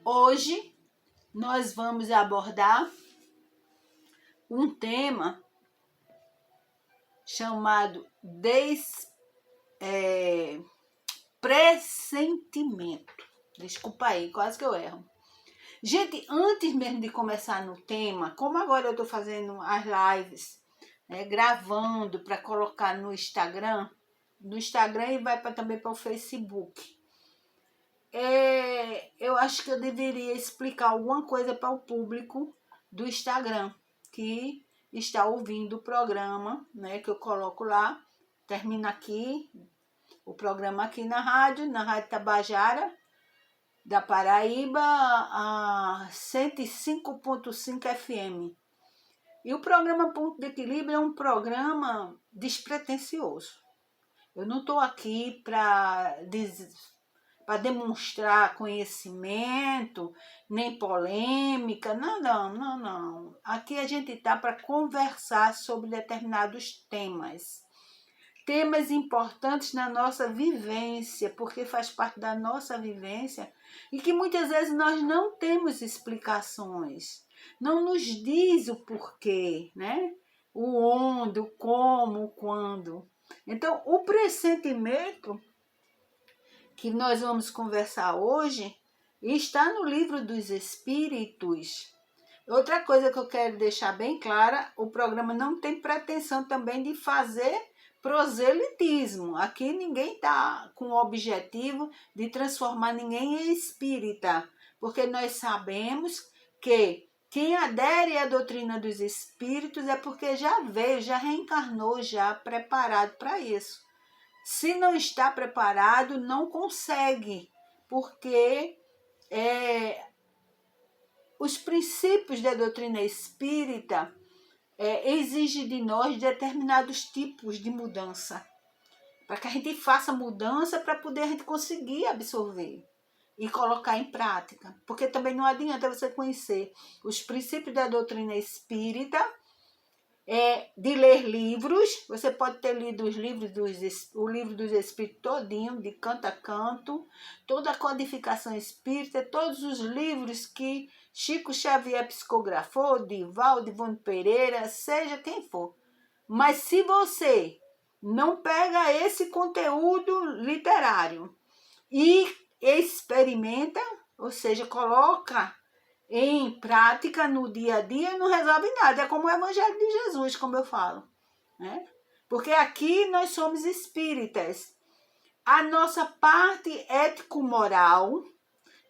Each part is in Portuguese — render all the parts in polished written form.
Hoje nós vamos abordar um tema chamado pressentimento. Desculpa aí, quase que eu erro. Gente, antes mesmo de começar no tema, como agora eu estou fazendo as lives, gravando para colocar no Instagram e vai também para o Facebook. Eu acho que eu deveria explicar alguma coisa para o público do Instagram que está ouvindo o programa, que eu coloco lá. Termina aqui o programa aqui na Rádio Tabajara da Paraíba, a 105.5 FM. E o programa Ponto de Equilíbrio é um programa despretensioso. Eu não estou aqui para demonstrar conhecimento, nem polêmica, não. Aqui a gente está para conversar sobre determinados temas. Temas importantes na nossa vivência, porque faz parte da nossa vivência e que muitas vezes nós não temos explicações. Não nos diz o porquê, O onde, o como, o quando. Então, o pressentimento que nós vamos conversar hoje está no Livro dos Espíritos. Outra coisa que eu quero deixar bem clara, o programa não tem pretensão também de fazer proselitismo. Aqui ninguém está com o objetivo de transformar ninguém em espírita, porque nós sabemos que quem adere à doutrina dos espíritos é porque já veio, já reencarnou, já preparado para isso. Se não está preparado, não consegue, porque os princípios da doutrina espírita exigem de nós determinados tipos de mudança, para que a gente faça mudança para poder a gente conseguir absorver e colocar em prática. Porque também não adianta você conhecer os princípios da doutrina espírita, de ler livros. Você pode ter lido o livro dos Espíritos todinho, de canto a canto, toda a codificação espírita, todos os livros que Chico Xavier psicografou, Divaldo, Ivone Pereira, seja quem for. Mas se você não pega esse conteúdo literário e experimenta, ou seja, coloca em prática no dia a dia, não resolve nada. É como o Evangelho de Jesus, como eu falo, Porque aqui nós somos espíritas. A nossa parte ético-moral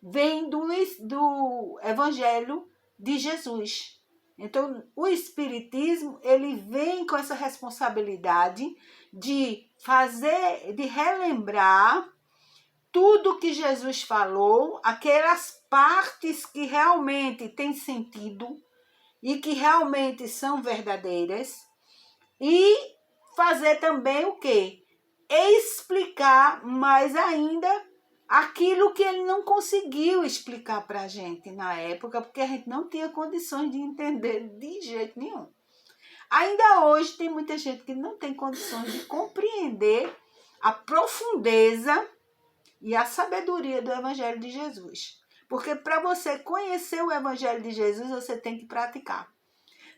vem do Evangelho de Jesus. Então, o espiritismo, ele vem com essa responsabilidade de relembrar tudo que Jesus falou, aquelas partes que realmente têm sentido e que realmente são verdadeiras, e fazer também o quê? Explicar mais ainda aquilo que ele não conseguiu explicar para a gente na época, porque a gente não tinha condições de entender de jeito nenhum. Ainda hoje tem muita gente que não tem condições de compreender a profundeza e a sabedoria do Evangelho de Jesus. Porque para você conhecer o Evangelho de Jesus, você tem que praticar.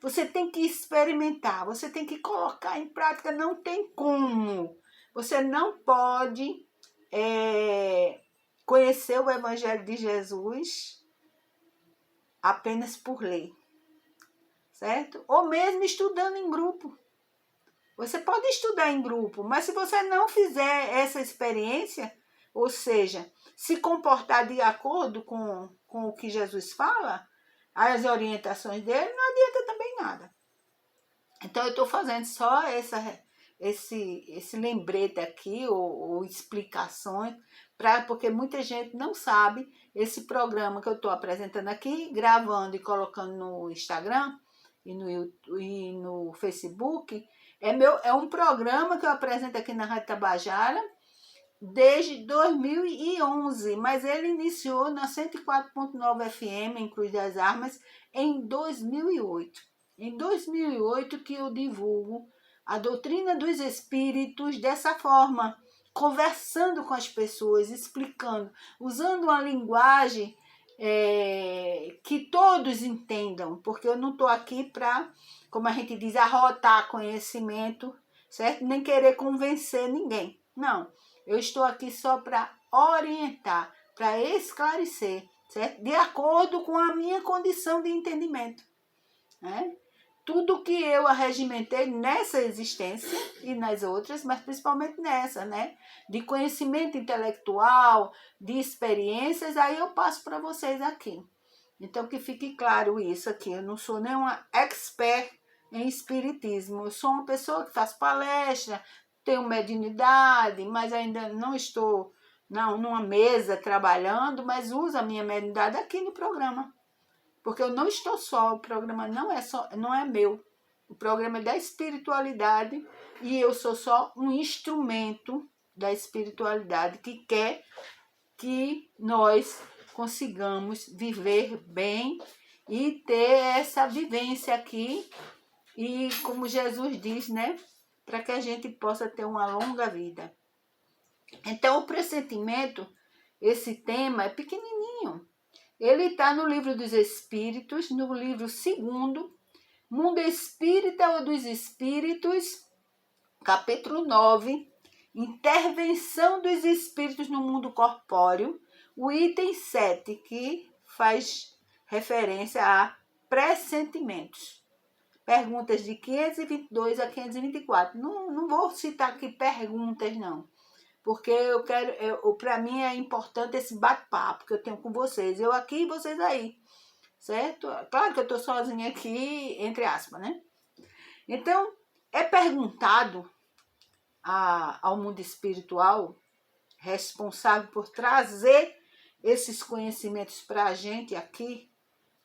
Você tem que experimentar, você tem que colocar em prática, não tem como. Você não pode conhecer o Evangelho de Jesus apenas por ler, certo? Ou mesmo estudando em grupo. Você pode estudar em grupo, mas se você não fizer essa experiência, ou seja, se comportar de acordo com o que Jesus fala, as orientações dele, não adianta também nada. Então, eu estou fazendo só esse lembrete aqui, ou explicações, porque muita gente não sabe esse programa que eu estou apresentando aqui, gravando e colocando no Instagram e no Facebook. É um programa que eu apresento aqui na Rádio Tabajara desde 2011, mas ele iniciou na 104.9 FM, em Cruz das Armas, em 2008. Em 2008 que eu divulgo a doutrina dos espíritos dessa forma, conversando com as pessoas, explicando, usando uma linguagem que todos entendam, porque eu não estou aqui para, como a gente diz, arrotar conhecimento, certo? Nem querer convencer ninguém. Não, eu estou aqui só para orientar, para esclarecer, certo? De acordo com a minha condição de entendimento, né? Tudo que eu arregimentei nessa existência e nas outras, mas principalmente nessa, né? De conhecimento intelectual, de experiências, aí eu passo para vocês aqui. Então, que fique claro isso aqui. Eu não sou nenhuma expert em espiritismo. Eu sou uma pessoa que faz palestra, tenho mediunidade, mas ainda não estou numa mesa trabalhando, mas uso a minha mediunidade aqui no programa. Porque eu não estou só, o programa não é meu. O programa é da espiritualidade e eu sou só um instrumento da espiritualidade que quer que nós consigamos viver bem e ter essa vivência aqui. E como Jesus diz, né? Para que a gente possa ter uma longa vida. Então, o pressentimento, esse tema é pequenininho. Ele está no Livro dos Espíritos, no livro 2º, Mundo Espírita ou dos Espíritos, capítulo 9, Intervenção dos Espíritos no Mundo Corpóreo, o item 7, que faz referência a pressentimentos. Perguntas de 522 a 524. Não vou citar aqui perguntas, não. Porque para mim é importante esse bate-papo que eu tenho com vocês. Eu aqui e vocês aí, certo? Claro que eu estou sozinha aqui, entre aspas, né? Então, é perguntado ao mundo espiritual, responsável por trazer esses conhecimentos para a gente aqui,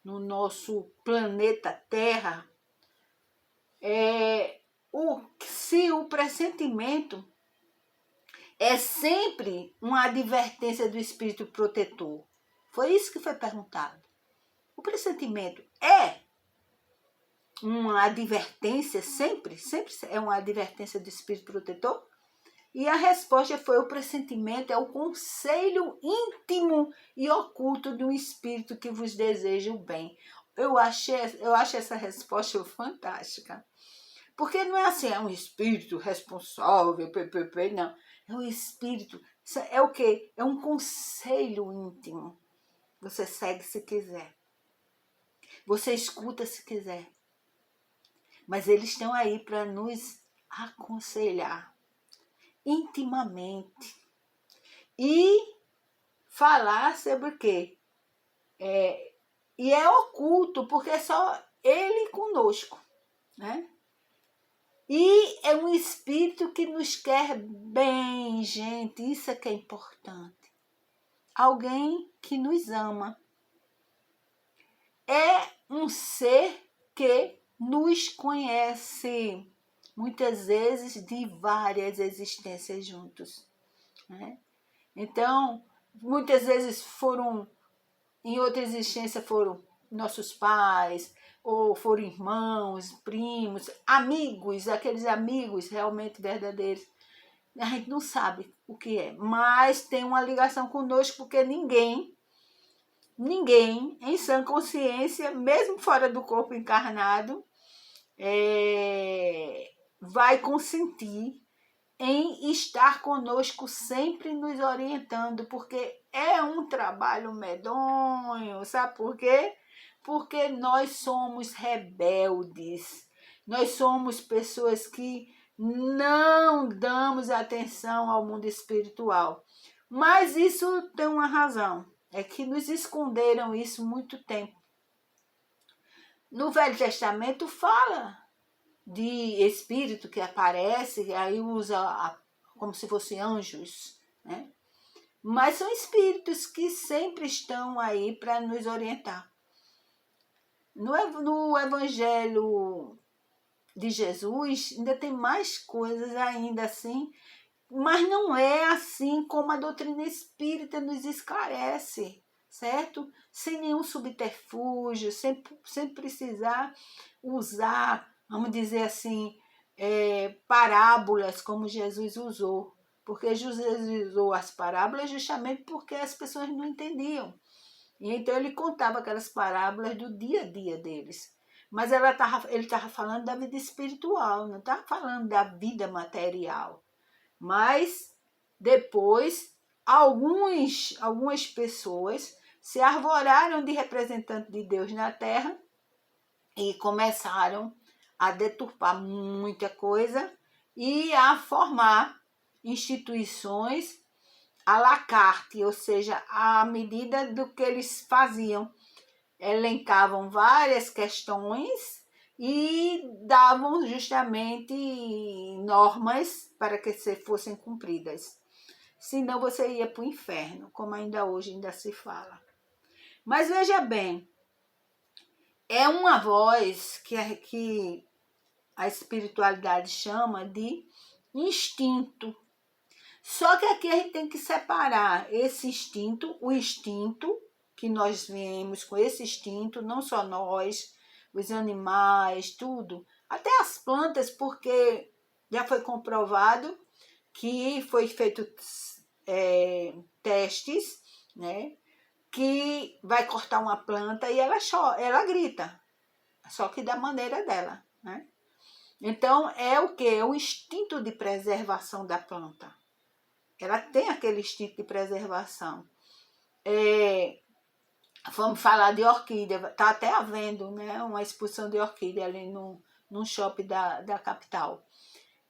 no nosso planeta Terra, se o pressentimento é sempre uma advertência do espírito protetor. Foi isso que foi perguntado. O pressentimento é uma advertência, sempre é uma advertência do espírito protetor? E a resposta foi: o pressentimento é o conselho íntimo e oculto de um espírito que vos deseja o bem. Eu acho essa resposta fantástica. Porque não é assim, é um espírito responsável, não. É um espírito, é o quê? É um conselho íntimo. Você segue se quiser. Você escuta se quiser. Mas eles estão aí para nos aconselhar intimamente. E falar sobre o quê? E é oculto, porque é só ele conosco, né? E é um espírito que nos quer bem, gente. Isso é que é importante. Alguém que nos ama. É um ser que nos conhece, muitas vezes de várias existências juntos, né? Então, muitas vezes em outra existência foram nossos pais, ou foram irmãos, primos, amigos, aqueles amigos realmente verdadeiros. A gente não sabe o que é, mas tem uma ligação conosco, porque ninguém em sã consciência, mesmo fora do corpo encarnado, vai consentir em estar conosco, sempre nos orientando, porque é um trabalho medonho, sabe por quê? Porque nós somos rebeldes, nós somos pessoas que não damos atenção ao mundo espiritual. Mas isso tem uma razão, é que nos esconderam isso muito tempo. No Velho Testamento fala de espírito que aparece, aí usa como se fossem anjos, né? Mas são espíritos que sempre estão aí para nos orientar. No Evangelho de Jesus ainda tem mais coisas ainda assim, mas não é assim como a doutrina espírita nos esclarece, certo? Sem nenhum subterfúgio, sem precisar usar, vamos dizer assim, parábolas como Jesus usou. Porque Jesus usou as parábolas justamente porque as pessoas não entendiam. E então ele contava aquelas parábolas do dia a dia deles. Mas ele estava falando da vida espiritual, não estava falando da vida material. Mas depois, algumas pessoas se arvoraram de representante de Deus na Terra e começaram a deturpar muita coisa e a formar instituições à la carte, ou seja, à medida do que eles faziam. Elencavam várias questões e davam justamente normas para que fossem cumpridas. Senão você ia para o inferno, como ainda hoje ainda se fala. Mas veja bem, é uma voz que a espiritualidade chama de instinto. Só que aqui a gente tem que separar esse instinto, o instinto, que nós viemos com esse instinto, não só nós, os animais, tudo, até as plantas, porque já foi comprovado que foi feito testes, né, que vai cortar uma planta e ela grita, só que da maneira dela, né? Então, é o quê? É o instinto de preservação da planta. Ela tem aquele instinto de preservação. Vamos falar de orquídea. Está até havendo, né, uma exposição de orquídea ali no shopping da capital.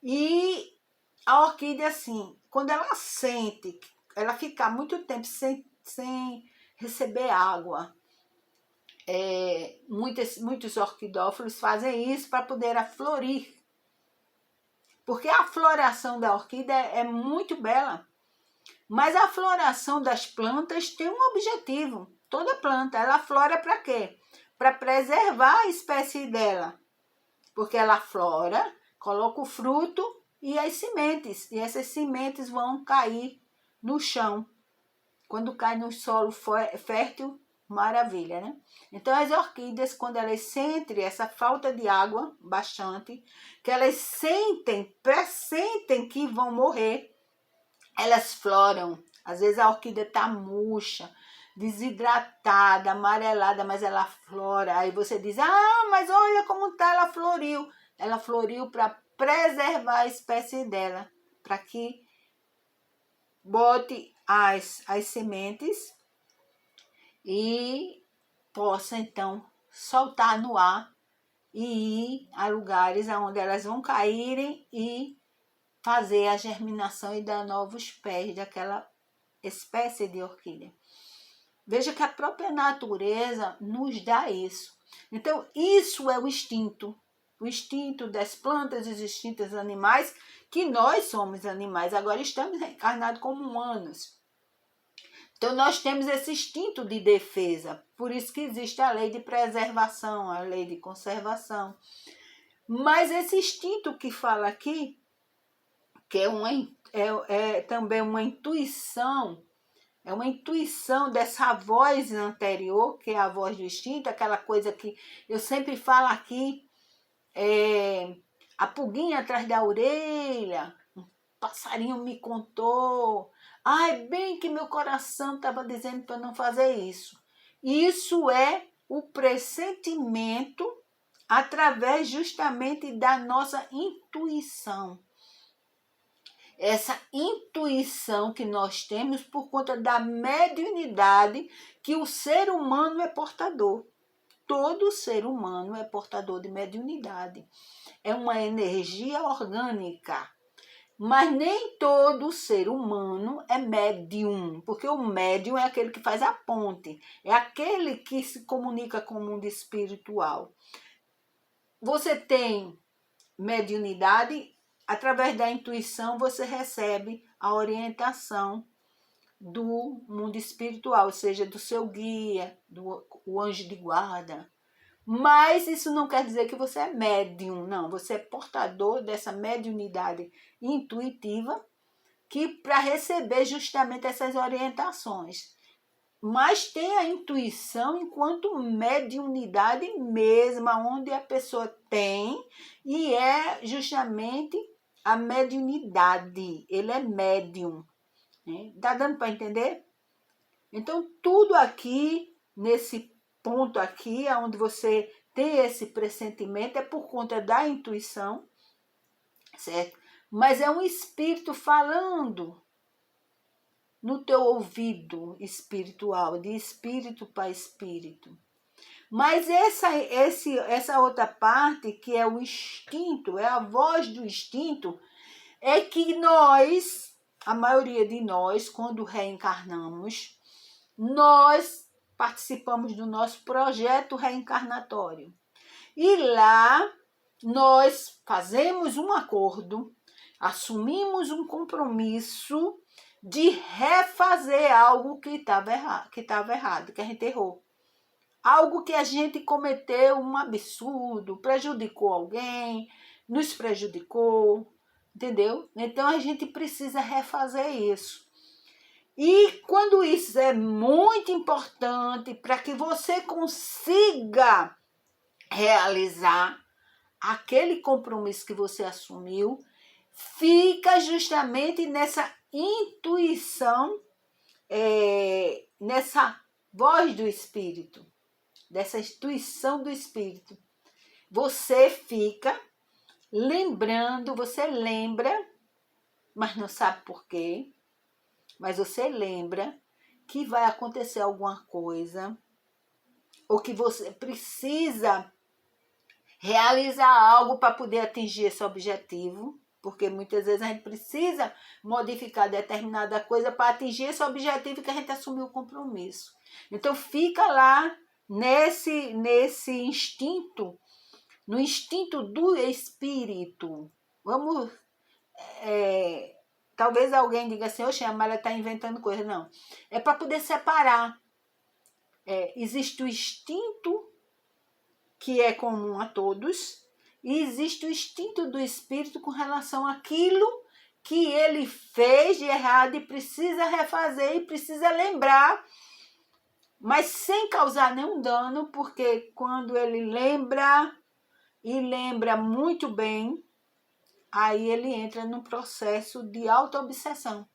E a orquídea, assim, quando ela sente, ela fica muito tempo sem receber água. Muitos orquidófilos fazem isso para poder florir. Porque a floração da orquídea é muito bela. Mas a floração das plantas tem um objetivo. Toda planta, ela flora para quê? Para preservar a espécie dela. Porque ela flora, coloca o fruto e as sementes. E essas sementes vão cair no chão. Quando cai no solo fértil, maravilha, né? Então as orquídeas, quando elas sentem essa falta de água bastante, que elas pressentem que vão morrer, elas floram. Às vezes a orquídea está murcha, desidratada, amarelada, mas ela flora. Aí você diz, mas olha como está, ela floriu. Ela floriu para preservar a espécie dela, para que bote as sementes e possa então soltar no ar e ir a lugares onde elas vão caírem e fazer a germinação e dar novos pés daquela espécie de orquídea. Veja que a própria natureza nos dá isso. Então, isso é o instinto das plantas, os instintos dos animais, que nós somos animais, agora estamos reencarnados como humanos. Então, nós temos esse instinto de defesa, por isso que existe a lei de preservação, a lei de conservação. Mas esse instinto que fala aqui, que é também uma intuição, é uma intuição dessa voz anterior, que é a voz do instinto, aquela coisa que eu sempre falo aqui, a pulguinha atrás da orelha, um passarinho me contou, bem que meu coração estava dizendo para não fazer isso. Isso é o pressentimento através justamente da nossa intuição. Essa intuição que nós temos por conta da mediunidade que o ser humano é portador. Todo ser humano é portador de mediunidade. É uma energia orgânica. Mas nem todo ser humano é médium, porque o médium é aquele que faz a ponte, é aquele que se comunica com o mundo espiritual. Você tem mediunidade, através da intuição você recebe a orientação do mundo espiritual, ou seja, do seu guia, o anjo de guarda. Mas isso não quer dizer que você é médium, não. Você é portador dessa mediunidade intuitiva que para receber justamente essas orientações. Mas tem a intuição enquanto mediunidade mesma, onde a pessoa tem, e é justamente a mediunidade. Ele é médium. Né? Tá dando para entender? Então, tudo aqui nesse ponto aqui, onde você tem esse pressentimento, é por conta da intuição, certo? Mas é um espírito falando no teu ouvido espiritual, de espírito para espírito. Mas essa outra parte, que é o instinto, é a voz do instinto, é que nós, a maioria de nós, quando reencarnamos, nós participamos do nosso projeto reencarnatório. E lá nós fazemos um acordo, assumimos um compromisso de refazer algo que estava errado, que a gente errou. Algo que a gente cometeu um absurdo, prejudicou alguém, nos prejudicou, entendeu? Então a gente precisa refazer isso. E quando isso é muito importante para que você consiga realizar aquele compromisso que você assumiu, fica justamente nessa intuição, nessa voz do Espírito, dessa intuição do Espírito. Você fica lembrando, você lembra, mas não sabe por quê, mas você lembra que vai acontecer alguma coisa, ou que você precisa realizar algo para poder atingir esse objetivo, porque muitas vezes a gente precisa modificar determinada coisa para atingir esse objetivo que a gente assumiu o compromisso. Então fica lá nesse instinto, no instinto do espírito. Vamos, talvez alguém diga assim, oxe, a Amália está inventando coisa. Não, é para poder separar. Existe o instinto que é comum a todos, e existe o instinto do espírito com relação àquilo que ele fez de errado e precisa refazer e precisa lembrar, mas sem causar nenhum dano, porque quando ele lembra, e lembra muito bem, aí ele entra num processo de auto-obsessão,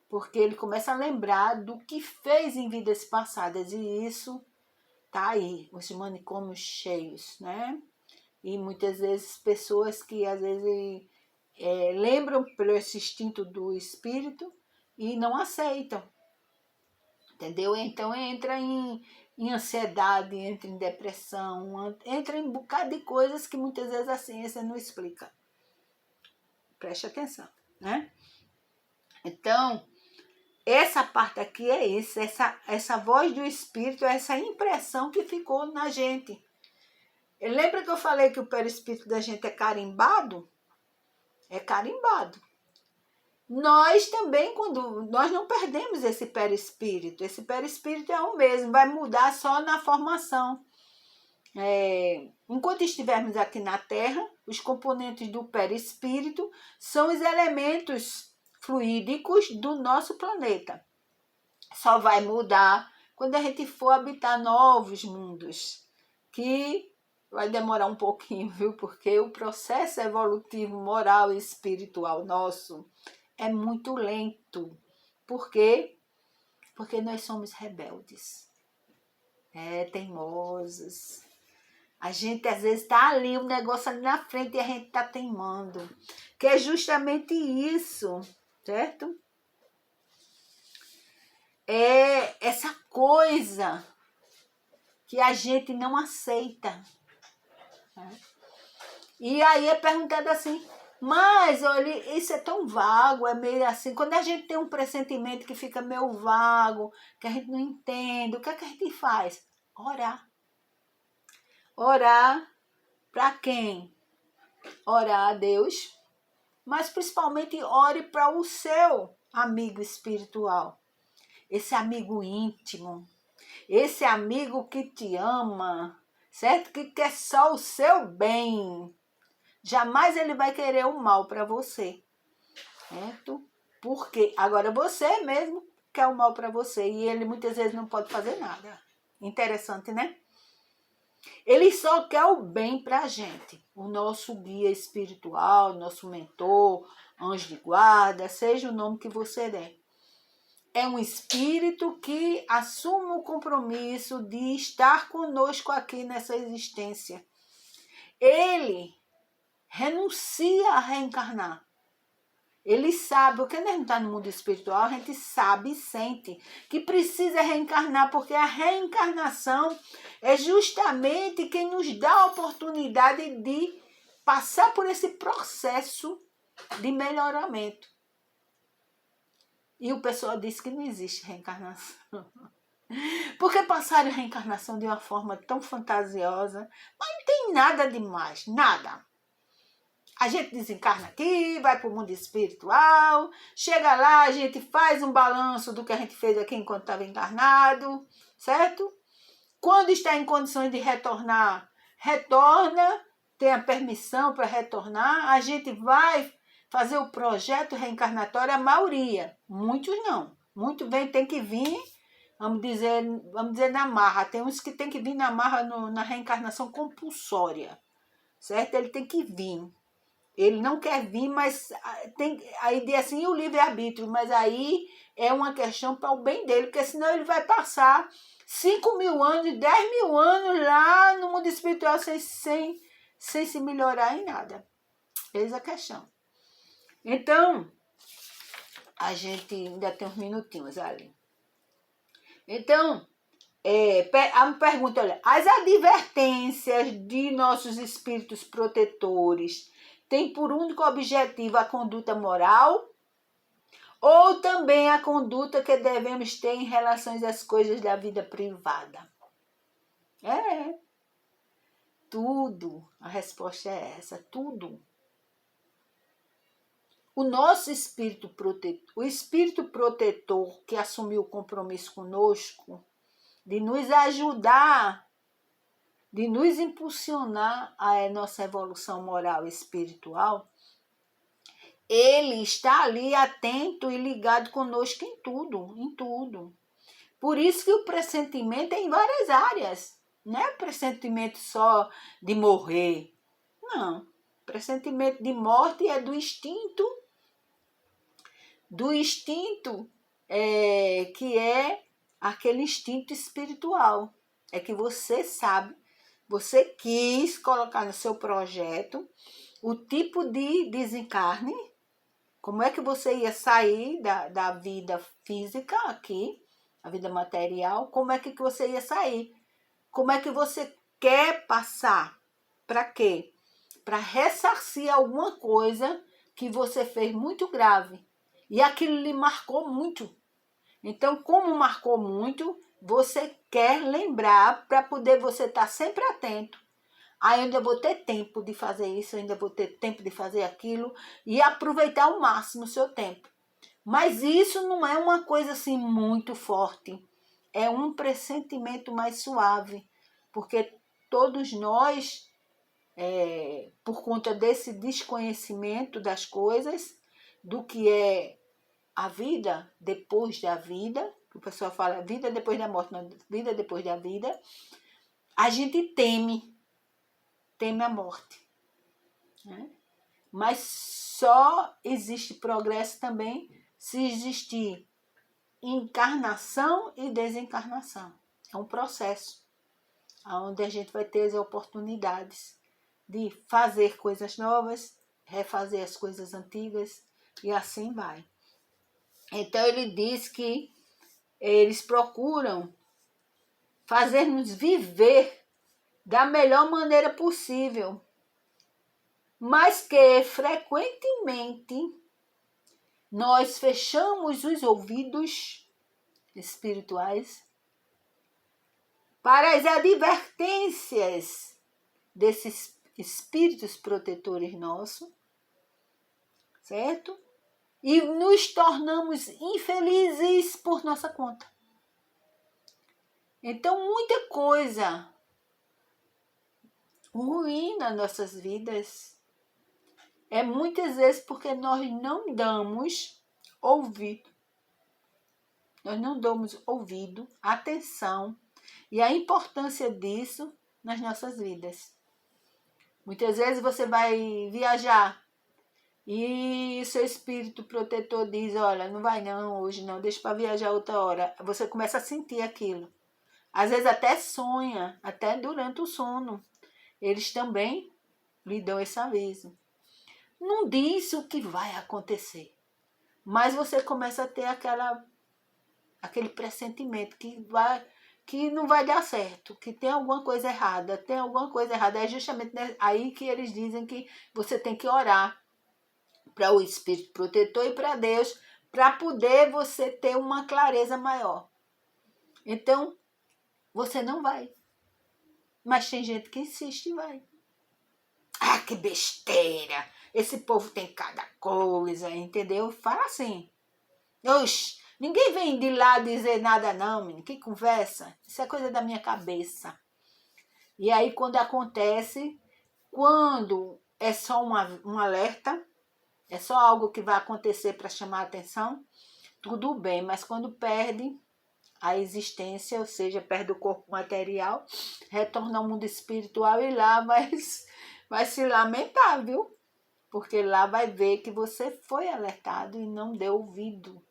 porque ele começa a lembrar do que fez em vidas passadas, e isso tá aí, os manicômios cheios, né? E muitas vezes pessoas que às vezes lembram pelo esse instinto do espírito e não aceitam, entendeu? Então entra em ansiedade, entra em depressão, entra em um bocado de coisas que muitas vezes a ciência não explica. Preste atenção, né? Então, essa parte aqui é isso, essa voz do espírito, essa impressão que ficou na gente. Lembra que eu falei que o perispírito da gente é carimbado? É carimbado. Nós também, nós não perdemos esse perispírito é o mesmo, vai mudar só na formação. Enquanto estivermos aqui na Terra, os componentes do perispírito são os elementos fluídicos do nosso planeta. Só vai mudar quando a gente for habitar novos mundos, que vai demorar um pouquinho, viu? Porque o processo evolutivo, moral e espiritual nosso é muito lento. Por quê? Porque nós somos rebeldes, teimosos. A gente às vezes está ali, um negócio ali na frente e a gente está teimando. Que é justamente isso, certo? É essa coisa que a gente não aceita. E aí é perguntado assim, mas olha, isso é tão vago, é meio assim, quando a gente tem um pressentimento que fica meio vago, que a gente não entende, o que é que a gente faz? Orar. Orar para quem? Orar a Deus, mas principalmente ore para o seu amigo espiritual, esse amigo íntimo, esse amigo que te ama, certo? Que quer só o seu bem. Jamais ele vai querer o mal para você, certo? Porque agora você mesmo quer o mal para você e ele muitas vezes não pode fazer nada. Interessante, né? Ele só quer o bem para a gente. O nosso guia espiritual, nosso mentor, anjo de guarda, seja o nome que você der. é um espírito que assume o compromisso de estar conosco aqui nessa existência. Ele renuncia a reencarnar. Ele sabe, porque a gente não está no mundo espiritual, a gente sabe e sente que precisa reencarnar, porque a reencarnação é justamente quem nos dá a oportunidade de passar por esse processo de melhoramento. E o pessoal diz que não existe reencarnação. Porque passaram a reencarnação de uma forma tão fantasiosa, mas não tem nada demais, nada. A gente desencarna aqui, vai para o mundo espiritual, chega lá, a gente faz um balanço do que a gente fez aqui enquanto estava encarnado, certo? Quando está em condições de retornar, retorna, tem a permissão para retornar, a gente vai fazer o projeto reencarnatório, a maioria, muitos não. Muitos tem que vir, vamos dizer na marra, tem uns que tem que vir na marra na reencarnação compulsória, certo? Ele tem que vir. Ele não quer vir, mas tem, aí diz assim, o livre-arbítrio, mas aí é uma questão para o bem dele, porque senão ele vai passar 5.000 anos, 10.000 anos lá no mundo espiritual sem se melhorar em nada. Eis a questão. Então, a gente ainda tem uns minutinhos ali. Então, a pergunta, olha, as advertências de nossos espíritos protetores tem por único objetivo a conduta moral ou também a conduta que devemos ter em relação às coisas da vida privada? Tudo. A resposta é essa, tudo. O nosso espírito protetor, o espírito protetor que assumiu o compromisso conosco de nos ajudar, de nos impulsionar a nossa evolução moral e espiritual, ele está ali atento e ligado conosco em tudo, em tudo. Por isso que o pressentimento é em várias áreas. Não é pressentimento só de morrer. Não. Pressentimento de morte é do instinto que é aquele instinto espiritual. É que você sabe, você quis colocar no seu projeto o tipo de desencarne, como é que você ia sair da vida física aqui, a vida material, como é que você ia sair, como é que você quer passar, para quê? Para ressarcir alguma coisa que você fez muito grave, e aquilo lhe marcou muito. Então, como marcou muito, você quer lembrar para poder você estar sempre atento. Aí eu ainda vou ter tempo de fazer isso, eu ainda vou ter tempo de fazer aquilo e aproveitar ao máximo o seu tempo. Mas isso não é uma coisa assim muito forte. É um pressentimento mais suave, porque todos nós, por conta desse desconhecimento das coisas, do que é a vida depois da vida, que o pessoal fala vida depois da morte, não, vida depois da vida, a gente teme a morte. Né? Mas só existe progresso também se existir encarnação e desencarnação. É um processo onde a gente vai ter as oportunidades de fazer coisas novas, refazer as coisas antigas e assim vai. Então ele diz que eles procuram fazer-nos viver da melhor maneira possível, mas que frequentemente nós fechamos os ouvidos espirituais para as advertências desses espíritos protetores nossos, certo? E nos tornamos infelizes por nossa conta. Então, muita coisa ruim nas nossas vidas é muitas vezes porque nós não damos ouvido. Nós não damos ouvido, atenção e a importância disso nas nossas vidas. Muitas vezes você vai viajar e seu espírito protetor diz, olha, não vai não, hoje não, deixa para viajar outra hora. Você começa a sentir aquilo. Às vezes até sonha, até durante o sono. Eles também lhe dão esse aviso. Não diz o que vai acontecer, mas você começa a ter aquele pressentimento que não vai dar certo, que tem alguma coisa errada, tem alguma coisa errada. É justamente aí que eles dizem que você tem que orar para o Espírito Protetor e para Deus, para poder você ter uma clareza maior. Então, você não vai. Mas tem gente que insiste e vai. Ah, que besteira! Esse povo tem cada coisa, entendeu? Fala assim. Oxe, ninguém vem de lá dizer nada não, menino. Que conversa? Isso é coisa da minha cabeça. E aí, quando acontece, quando é só um alerta, é só algo que vai acontecer para chamar a atenção, tudo bem. Mas quando perde a existência, ou seja, perde o corpo material, retorna ao mundo espiritual e lá vai se lamentar, viu? Porque lá vai ver que você foi alertado e não deu ouvido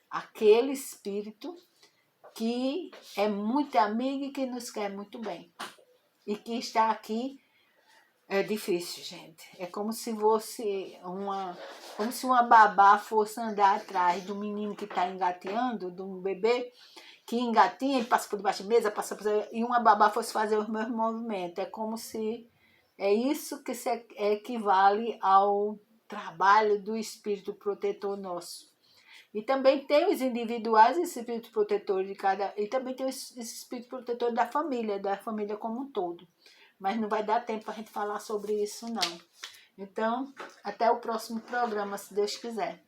àquele espírito que é muito amigo e que nos quer muito bem. E que está aqui. É difícil, gente. É como se uma babá fosse andar atrás do menino que está engateando, de um bebê que engatinha e passa por debaixo de mesa, e uma babá fosse fazer os mesmos movimentos. É como se é isso que se equivale ao trabalho do espírito protetor nosso. E também tem os individuais, esse espírito protetor de cada, e também tem esse espírito protetor da família como um todo. Mas não vai dar tempo para a gente falar sobre isso, não. Então, até o próximo programa, se Deus quiser.